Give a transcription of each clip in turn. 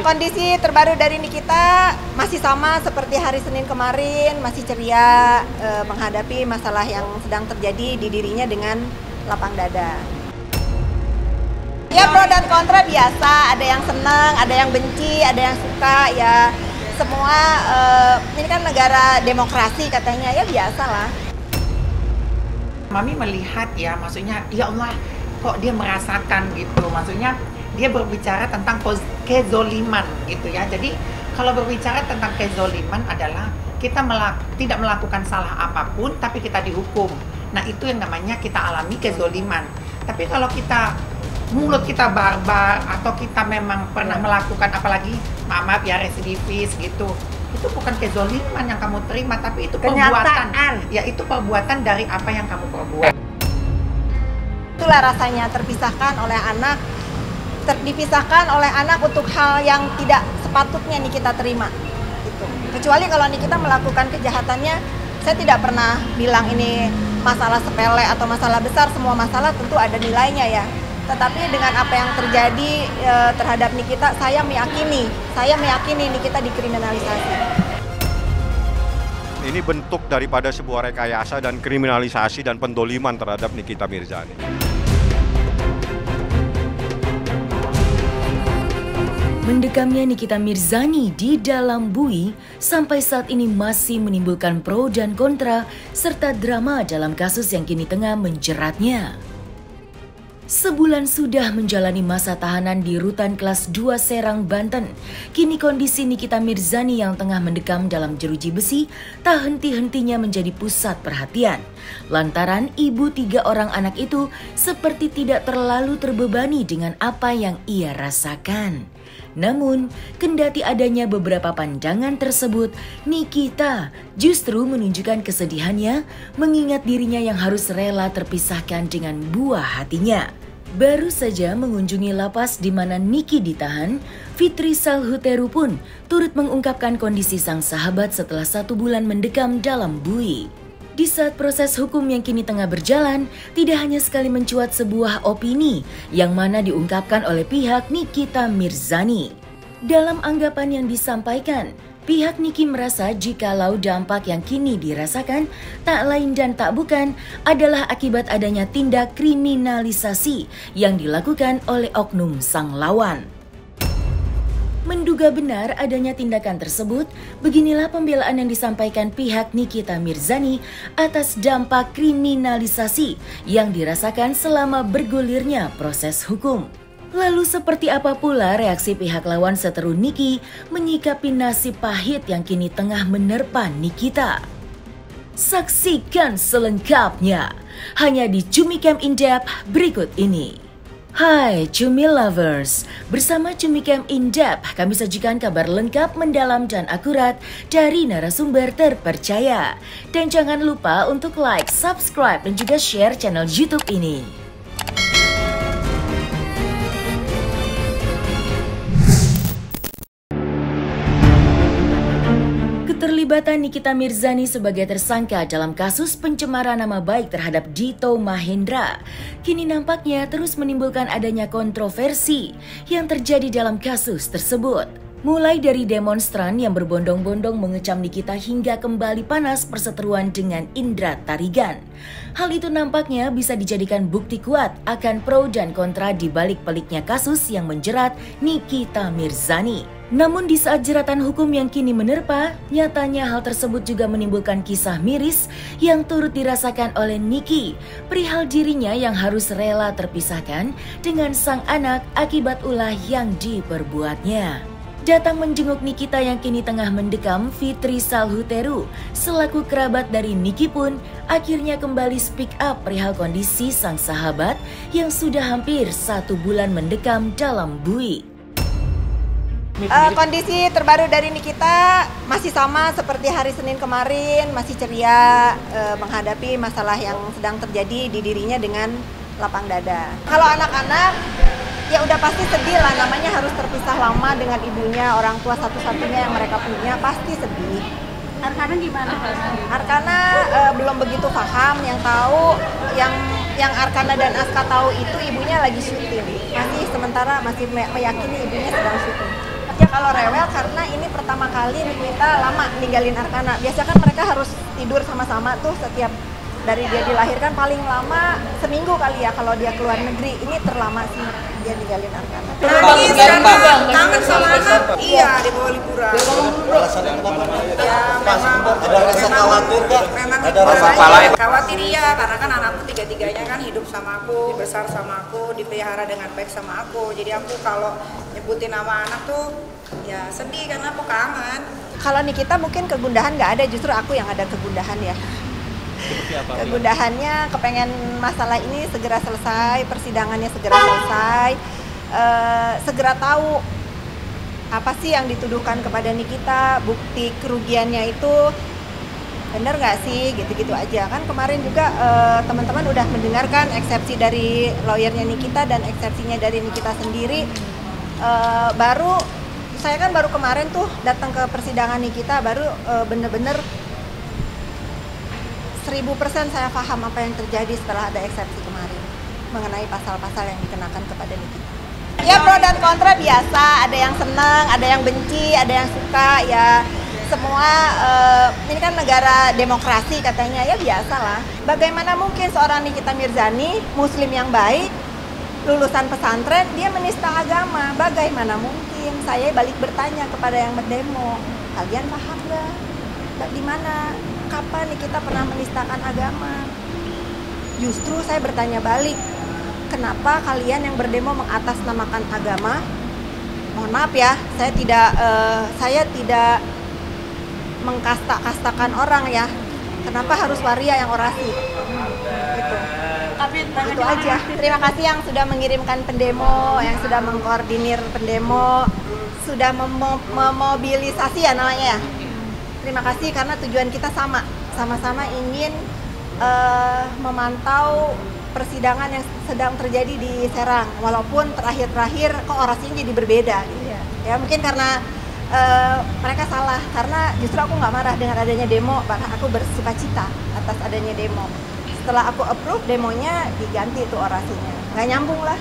Kondisi terbaru dari Nikita masih sama seperti hari Senin kemarin, masih ceria menghadapi masalah yang sedang terjadi di dirinya dengan lapang dada. Ya, pro dan kontra biasa, ada yang senang, ada yang benci, ada yang suka, ya semua. Ini kan negara demokrasi katanya, ya biasa lah. Mami melihat ya, maksudnya ya Allah kok dia merasakan gitu, maksudnya dia berbicara tentang kezoliman gitu ya. Jadi kalau berbicara tentang kezoliman adalah kita tidak melakukan salah apapun tapi kita dihukum. Nah itu yang namanya kita alami kezoliman. Tapi kalau kita mulut kita barbar atau kita memang pernah melakukan, apalagi maaf ya residivis gitu, itu bukan kezoliman yang kamu terima, tapi itu perbuatan. Ya itu perbuatan dari apa yang kamu perbuat. Itulah rasanya terpisahkan oleh anak. Dipisahkan oleh anak untuk hal yang tidak sepatutnya Nikita terima gitu. Kecuali kalau Nikita melakukan kejahatannya, saya tidak pernah bilang ini masalah sepele atau masalah besar. Semua masalah tentu ada nilainya ya. Tetapi dengan apa yang terjadi terhadap Nikita, saya meyakini Nikita dikriminalisasi. Ini bentuk daripada sebuah rekayasa dan kriminalisasi dan pendoliman terhadap Nikita Mirzani. Mendekamnya Nikita Mirzani di dalam bui sampai saat ini masih menimbulkan pro dan kontra serta drama dalam kasus yang kini tengah menjeratnya. Sebulan sudah menjalani masa tahanan di Rutan Kelas 2 Serang, Banten. Kini kondisi Nikita Mirzani yang tengah mendekam dalam jeruji besi tak henti-hentinya menjadi pusat perhatian. Lantaran ibu 3 orang anak itu seperti tidak terlalu terbebani dengan apa yang ia rasakan. Namun, kendati adanya beberapa pandangan tersebut, Nikita justru menunjukkan kesedihannya mengingat dirinya yang harus rela terpisahkan dengan buah hatinya. Baru saja mengunjungi lapas di mana Niki ditahan, Fitri Salhuteru pun turut mengungkapkan kondisi sang sahabat setelah 1 bulan mendekam dalam bui. Di saat proses hukum yang kini tengah berjalan, tidak hanya sekali mencuat sebuah opini yang mana diungkapkan oleh pihak Nikita Mirzani. Dalam anggapan yang disampaikan, pihak Niki merasa jikalau dampak yang kini dirasakan tak lain dan tak bukan adalah akibat adanya tindak kriminalisasi yang dilakukan oleh oknum sang lawan. Menduga benar adanya tindakan tersebut, beginilah pembelaan yang disampaikan pihak Nikita Mirzani atas dampak kriminalisasi yang dirasakan selama bergulirnya proses hukum. Lalu seperti apa pula reaksi pihak lawan seteru Niki menyikapi nasib pahit yang kini tengah menerpa Nikita? Saksikan selengkapnya hanya di Cumi Camp In Depth berikut ini. Hai Cumi Lovers, bersama Cumi Camp In Depth kami sajikan kabar lengkap, mendalam dan akurat dari narasumber terpercaya. Dan jangan lupa untuk like, subscribe dan juga share channel YouTube ini. Keterlibatan Nikita Mirzani sebagai tersangka dalam kasus pencemaran nama baik terhadap Dito Mahendra kini nampaknya terus menimbulkan adanya kontroversi yang terjadi dalam kasus tersebut. Mulai dari demonstran yang berbondong-bondong mengecam Nikita hingga kembali panas perseteruan dengan Indra Tarigan. Hal itu nampaknya bisa dijadikan bukti kuat akan pro dan kontra di balik peliknya kasus yang menjerat Nikita Mirzani. Namun di saat jeratan hukum yang kini menerpa, nyatanya hal tersebut juga menimbulkan kisah miris yang turut dirasakan oleh Niki perihal dirinya yang harus rela terpisahkan dengan sang anak akibat ulah yang diperbuatnya. Datang menjenguk Nikita yang kini tengah mendekam, Fitri Salhuteru selaku kerabat dari Niki pun akhirnya kembali speak up perihal kondisi sang sahabat yang sudah hampir 1 bulan mendekam dalam bui. Kondisi terbaru dari Nikita masih sama seperti hari Senin kemarin, masih ceria menghadapi masalah yang sedang terjadi di dirinya dengan lapang dada. Kalau anak-anak ya udah pasti sedih lah, namanya harus terpisah lama dengan ibunya, orang tua satu-satunya yang mereka punya, pasti sedih. Arkana gimana? Arkana belum begitu paham, yang tahu yang Arkana dan Aska tahu itu ibunya lagi syuting. Masih sementara masih meyakini ibunya sedang syuting. Ya kalau rewel karena ini pertama kali Nikita lama ninggalin Arkana. Biasanya kan mereka harus tidur sama-sama tuh setiap dari dia dilahirkan paling lama seminggu kali ya kalau dia keluar negeri. Ini terlama sih dia ninggalin Arkana. Nangis karena kangen sama anak. Iya, di bawah liburan. Alasannya kenapa? Ya memang Ada rasa khawatir nggak? memang Ada liburan rasa aja. Khawatir iya, karena kan anakku tiga-tiganya kan hidup sama aku, besar sama aku, dipelihara dengan baik sama aku. Jadi aku kalau nyebutin nama anak tuh ya sedih karena aku kangen. Kalau Nikita mungkin kegundahan nggak ada, justru aku yang ada kegundahan ya. Seperti apa? Kegundahannya kepengen masalah ini segera selesai, persidangannya segera selesai, segera tahu apa sih yang dituduhkan kepada Nikita, bukti kerugiannya itu benar nggak sih, gitu-gitu aja. Kan kemarin juga teman-teman udah mendengarkan eksepsi dari lawyernya Nikita dan eksepsinya dari Nikita sendiri. Saya kan baru kemarin tuh datang ke persidangan Nikita, baru bener-bener 1000% saya paham apa yang terjadi setelah ada eksepsi kemarin mengenai pasal-pasal yang dikenakan kepada Nikita. Ya pro dan kontra biasa, ada yang senang, ada yang benci, ada yang suka, ya semua ini kan negara demokrasi katanya, ya biasa lah. Bagaimana mungkin seorang Nikita Mirzani, muslim yang baik, lulusan pesantren, dia menista agama? Bagaimana mungkin? Saya balik bertanya kepada yang berdemo, kalian paham nggak? Di mana? Kapan Nikita pernah menistakan agama? Justru saya bertanya balik, kenapa kalian yang berdemo mengatasnamakan agama? Mohon maaf ya, saya tidak mengkasta-kastakan orang ya. Kenapa harus waria yang orasi? Gitu. Itu aja. Terima kasih yang sudah mengirimkan pendemo, yang sudah mengkoordinir pendemo, sudah memobilisasi ya namanya ya. Terima kasih karena tujuan kita sama-sama ingin memantau persidangan yang sedang terjadi di Serang, walaupun terakhir-terakhir kok orasinya jadi berbeda. Iya. Ya mungkin karena mereka salah, karena justru aku nggak marah dengan adanya demo, bahkan aku bersukacita atas adanya demo. Setelah aku approve demonya, diganti itu orasinya, nggak nyambung lah.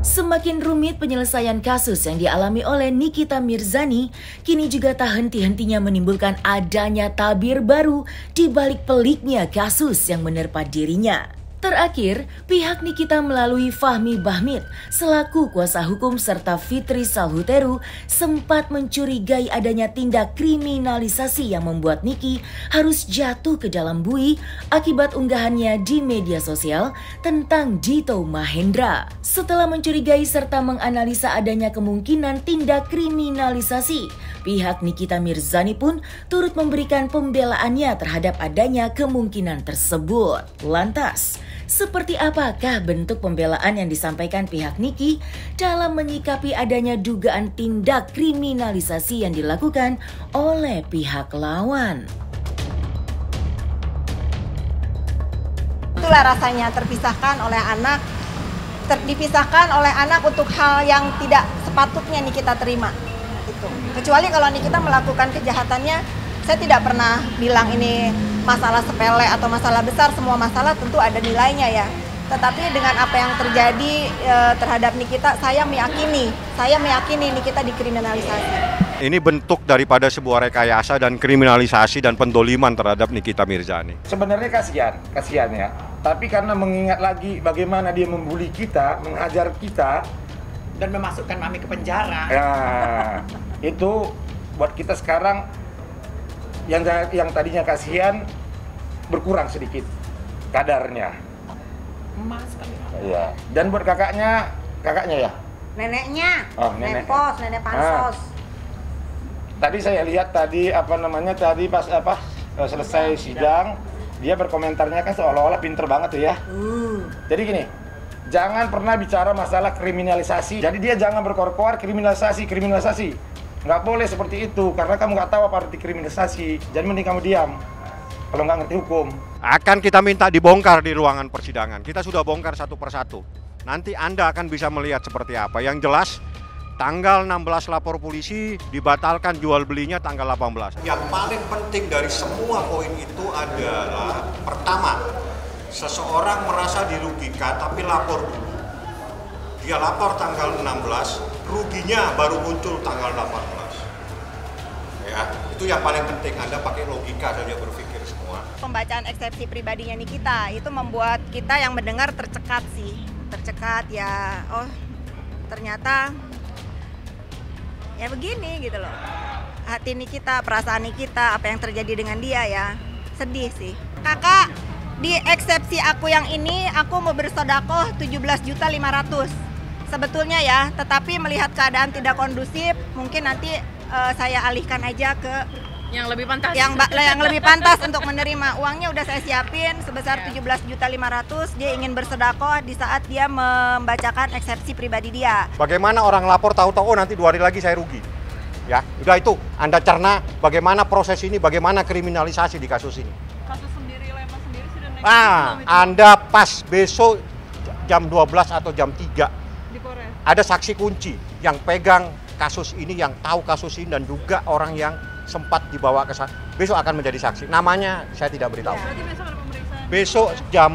Semakin rumit penyelesaian kasus yang dialami oleh Nikita Mirzani, kini juga tak henti-hentinya menimbulkan adanya tabir baru di balik peliknya kasus yang menerpa dirinya. Terakhir, pihak Nikita melalui Fahmi Bahmid selaku kuasa hukum serta Fitri Salhuteru sempat mencurigai adanya tindak kriminalisasi yang membuat Niki harus jatuh ke dalam bui akibat unggahannya di media sosial tentang Dito Mahendra. Setelah mencurigai serta menganalisa adanya kemungkinan tindak kriminalisasi, pihak Nikita Mirzani pun turut memberikan pembelaannya terhadap adanya kemungkinan tersebut. Lantas, seperti apakah bentuk pembelaan yang disampaikan pihak Niki dalam menyikapi adanya dugaan tindak kriminalisasi yang dilakukan oleh pihak lawan? Itulah rasanya dipisahkan oleh anak untuk hal yang tidak sepatutnya Nikita terima. Gitu. Kecuali kalau Nikita melakukan kejahatannya, saya tidak pernah bilang ini masalah sepele atau masalah besar, semua masalah tentu ada nilainya ya. Tetapi dengan apa yang terjadi terhadap Nikita, saya meyakini Nikita dikriminalisasi. Ini bentuk daripada sebuah rekayasa dan kriminalisasi dan pendoliman terhadap Nikita Mirzani. Sebenarnya kasihan ya. Tapi karena mengingat lagi bagaimana dia membuli kita, menghajar kita, dan memasukkan Mami ke penjara. ya itu buat kita sekarang yang tadinya kasihan berkurang sedikit kadarnya. Emas sekali. Iya. Dan buat kakaknya ya. Neneknya, Oh, nenek. nenek pansos. Tadi saya lihat pas selesai sidang, dia berkomentarnya kan seolah-olah pinter banget tuh ya. Jadi gini, jangan pernah bicara masalah kriminalisasi. Jadi dia jangan berkoar-koar kriminalisasi. Nggak boleh seperti itu, karena kamu nggak tahu apa arti kriminalisasi. Jadi mending kamu diam, kalau nggak ngerti hukum. Akan kita minta dibongkar di ruangan persidangan. Kita sudah bongkar satu persatu. Nanti Anda akan bisa melihat seperti apa. Yang jelas, tanggal 16 lapor polisi, dibatalkan jual belinya tanggal 18. Yang paling penting dari semua poin itu adalah, pertama, seseorang merasa dirugikan tapi lapor dulu. dia lapor tanggal 16, ruginya baru muncul tanggal 18. Ya, itu yang paling penting, Anda pakai logika saja berpikir semua. Pembacaan eksepsi pribadinya Nikita itu membuat kita yang mendengar tercekat sih. Tercekat ya, oh ternyata ya begini gitu loh. Hati Nikita, perasaan Nikita, apa yang terjadi dengan dia ya, sedih sih. Kakak, di eksepsi aku yang ini aku mau bersedekah 17.500.000 sebetulnya ya, tetapi melihat keadaan tidak kondusif, mungkin nanti saya alihkan aja ke yang lebih pantas. Yang lebih pantas untuk menerima. Uangnya udah saya siapin sebesar 17.500.000. Dia ingin bersedekah di saat dia membacakan eksepsi pribadi dia. Bagaimana orang lapor tahu-tahu nanti 2 hari lagi saya rugi. Ya, udah itu Anda cerna bagaimana proses ini, bagaimana kriminalisasi di kasus ini. Kasus sendiri, Lema sendiri sudah naik. Anda pas besok jam 12 atau jam 3 Di Polres. ada saksi kunci yang pegang kasus ini, yang tahu kasus ini, dan juga orang yang sempat dibawa ke sana. Besok akan menjadi saksi. Namanya saya tidak beritahu. Berarti besok ada pemeriksaan. Besok jam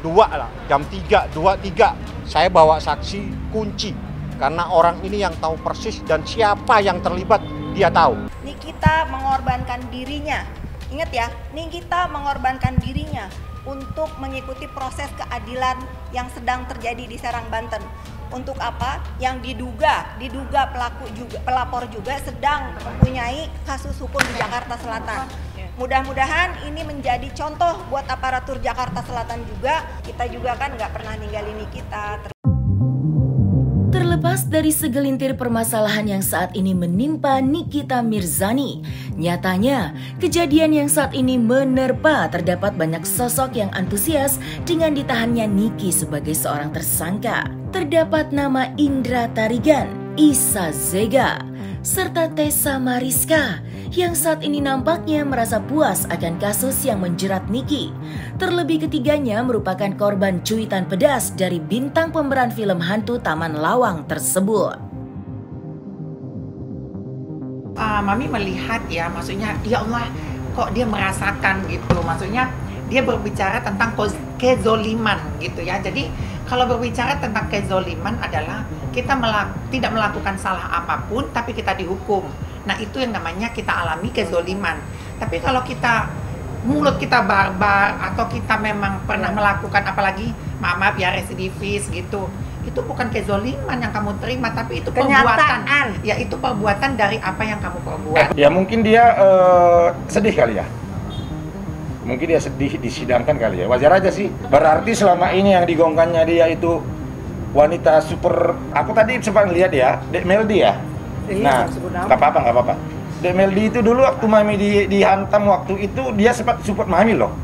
2 lah, jam 3, 2-3 saya bawa saksi kunci. Karena orang ini yang tahu persis dan siapa yang terlibat, dia tahu. Nikita mengorbankan dirinya. Ingat ya, Nikita mengorbankan dirinya untuk mengikuti proses keadilan yang sedang terjadi di Serang, Banten. Untuk apa? Yang diduga pelapor juga sedang mempunyai kasus hukum di Jakarta Selatan. Mudah-mudahan ini menjadi contoh buat aparatur Jakarta Selatan juga. Kita juga kan nggak pernah ninggalin Nikita. Terlepas dari segelintir permasalahan yang saat ini menimpa Nikita Mirzani, nyatanya kejadian yang saat ini menerpa terdapat banyak sosok yang antusias dengan ditahannya Niki sebagai seorang tersangka. Terdapat nama Indra Tarigan, Isa Zega, serta Tessa Mariska yang saat ini nampaknya merasa puas akan kasus yang menjerat Niki. Terlebih ketiganya merupakan korban cuitan pedas dari bintang pemeran film hantu Taman Lawang tersebut. Mami melihat ya, maksudnya ya Allah kok dia merasakan gitu, maksudnya dia berbicara tentang kezoliman gitu ya. Jadi kalau berbicara tentang kezoliman adalah kita tidak melakukan salah apapun tapi kita dihukum. Nah itu yang namanya kita alami kezoliman. Tapi kalau kita mulut kita barbar atau kita memang pernah melakukan, apalagi maaf ya residivis gitu, itu bukan kezoliman yang kamu terima, tapi itu perbuatan. Ya itu perbuatan dari apa yang kamu perbuat. Ya mungkin dia sedih kali ya. Mungkin dia sedih disidangkan kali ya. Wajar aja sih. Berarti selama ini yang digongkannya dia itu wanita super. Aku tadi sempat lihat ya, Dek Meldi ya. Nah, nggak apa-apa. Dek Meldi itu dulu waktu Mami dihantam waktu itu dia sempat support Mami loh.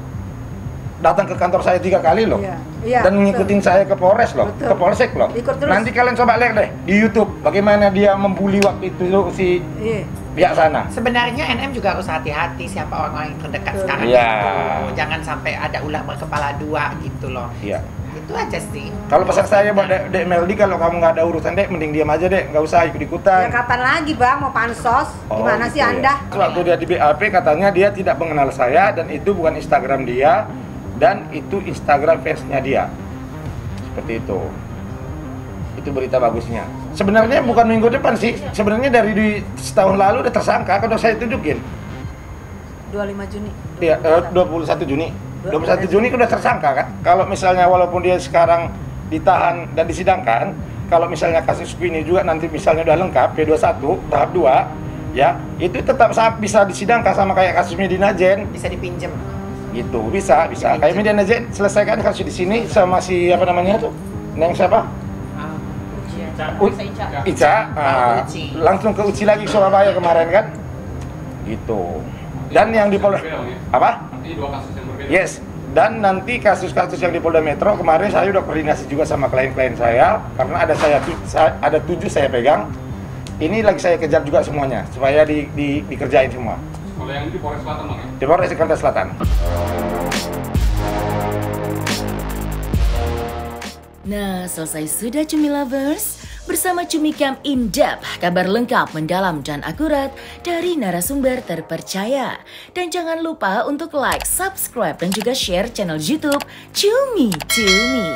Datang ke kantor saya 3 kali loh. Dan ngikutin saya ke Polres loh, ke Polsek loh. Nanti kalian coba lihat deh di YouTube bagaimana dia membuli waktu itu si pihak sana. Sebenarnya NM juga harus hati-hati siapa orang-orang yang terdekat sekarang itu. Jangan sampai ada ular berkepala 2 gitu loh. Iya. Itu aja sih. Kalau pesan saya buat Dek Meldi, kalau kamu nggak ada urusan Dek, mending diam aja Dek, nggak usah ikut-ikutan. Ya kapan lagi Bang mau pansos? Gimana sih Anda? Ya. Waktu dia di BAP katanya dia tidak mengenal saya dan itu bukan Instagram dia dan itu Instagram fansnya dia. Seperti itu. Itu berita bagusnya. Sebenarnya bukan minggu depan sih. Sebenarnya dari setahun lalu udah tersangka, kalau saya tunjukin. 25 Juni. Iya, 21 Juni. 21 Juni udah tersangka kan? Kalau misalnya walaupun dia sekarang ditahan dan disidangkan, kalau misalnya kasus ini juga nanti misalnya udah lengkap P21 tahap 2, ya, itu tetap bisa disidangkan sama kayak kasus Medina Jen. Bisa dipinjam. Gitu, bisa. Kayak Medina Jen selesaikan kasus di sini sama si apa namanya tuh? Neng siapa? Ica. Langsung ke Uci lagi Surabaya kemarin kan? Gitu. Dan yang di Polda apa? Yes. Dan nanti kasus-kasus yang di Polda Metro kemarin saya udah koordinasi juga sama klien-klien saya karena ada 7 saya pegang. Ini lagi saya kejar juga semuanya supaya dikerjain semua. Kalau yang di Polres Selatan Bang ya? Di Polres Jakarta Selatan. Nah, selesai sudah Cumi Lovers? Bersama Cumi Camp In Depth, kabar lengkap, mendalam, dan akurat dari narasumber terpercaya. Dan jangan lupa untuk like, subscribe, dan juga share channel YouTube Cumi Cumi.